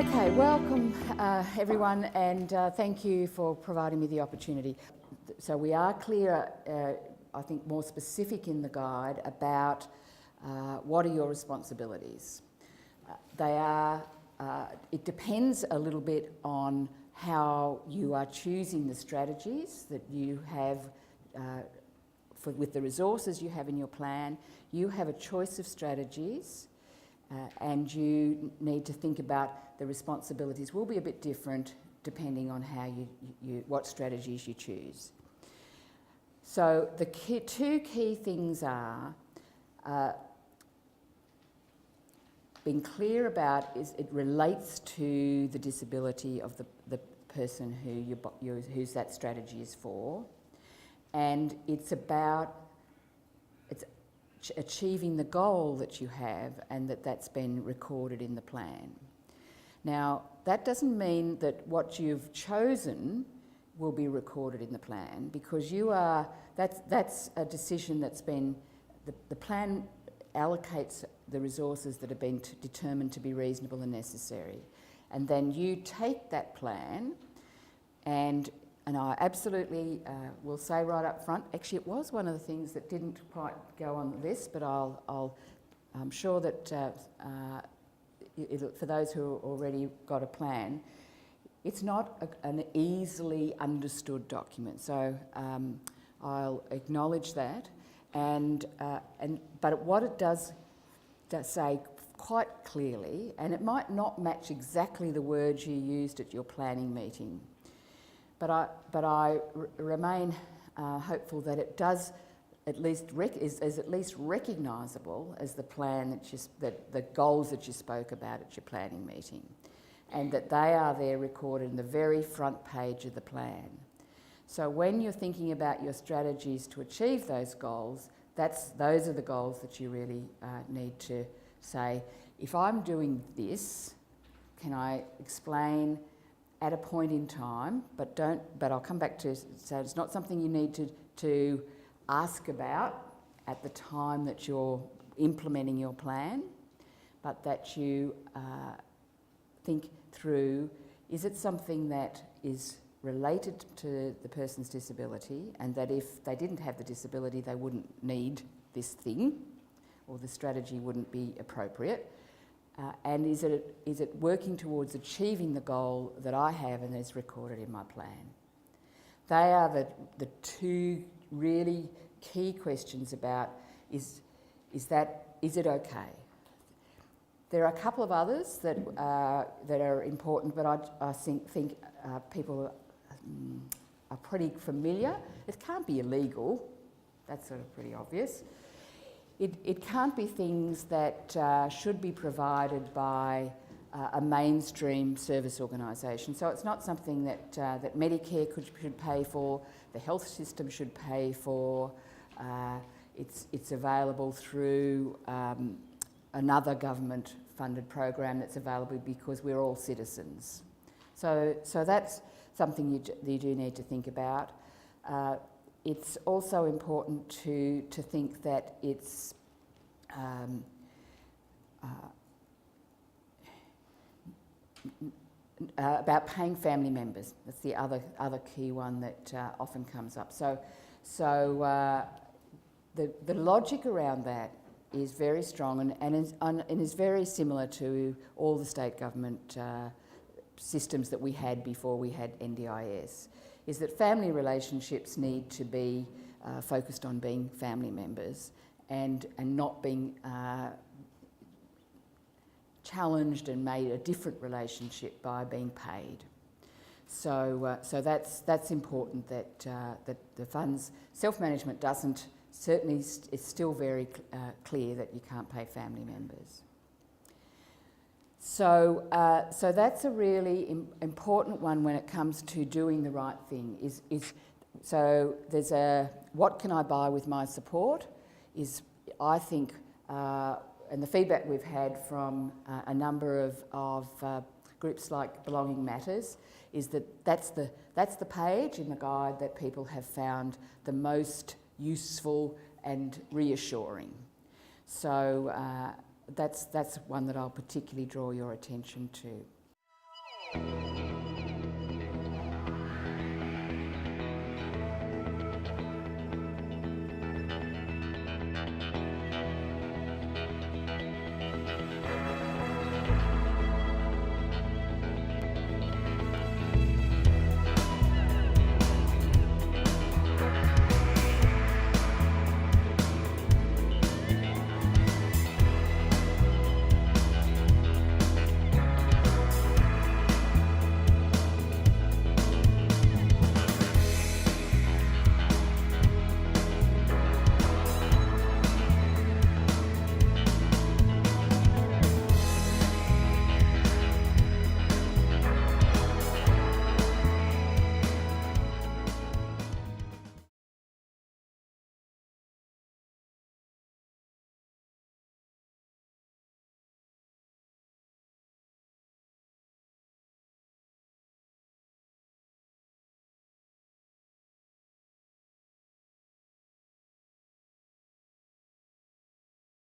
Okay, welcome everyone, and thank you for providing me the opportunity. So we are clear, I think more specific in the guide about what are your responsibilities. It depends a little bit on how you are choosing the strategies that you have with the resources you have in your plan. You have a choice of strategies. And you need to think about the responsibilities will be a bit different depending on how what strategies you choose. So the two key things are being clear about it relates to the disability of the person whose that strategy is for, and it's about achieving the goal that you have and that's been recorded in the plan. Now, that doesn't mean that what you've chosen will be recorded in the plan, because that's a decision that's been, the plan allocates the resources that have been determined to be reasonable and necessary. And then you take that plan and I absolutely will say right up front, actually it was one of the things that didn't quite go on the list, but I'm sure that for those who already got a plan, it's not an easily understood document. So I'll acknowledge that, but what it does say quite clearly, and it might not match exactly the words you used at your planning meeting, but I remain hopeful that it does at least is at least recognisable as the plan that the goals that you spoke about at your planning meeting, and that they are there recorded in the very front page of the plan. So when you're thinking about your strategies to achieve those goals, those are the goals that you really need to say, if I'm doing this, can I explain at a point in time, but I'll come back to, so it's not something you need to ask about at the time that you're implementing your plan, but that you think through, is it something that is related to the person's disability, and that if they didn't have the disability they wouldn't need this thing, or the strategy wouldn't be appropriate. And is it working towards achieving the goal that I have and is recorded in my plan? They are the two really key questions about is it okay? There are a couple of others that are important, but I think people are pretty familiar. It can't be illegal. That's sort of pretty obvious. It can't be things that should be provided by a mainstream service organisation. So it's not something that Medicare should pay for, the health system should pay for. It's available through another government-funded program that's available because we're all citizens. So that's something you do need to think about. It's also important to think that it's about paying family members. That's the other key one that often comes up. So the logic around that is very strong and is very similar to all the state government systems that we had before we had NDIS. Is that family relationships need to be focused on being family members and not being challenged and made a different relationship by being paid. So that's important that the funds self-management certainly it's still very clear that you can't pay family members. So that's a really important one when it comes to doing the right thing. So there's what can I buy with my support? I think, and the feedback we've had from a number of groups like Belonging Matters is that's the page in the guide that people have found the most useful and reassuring. So that's one that I'll particularly draw your attention to. you.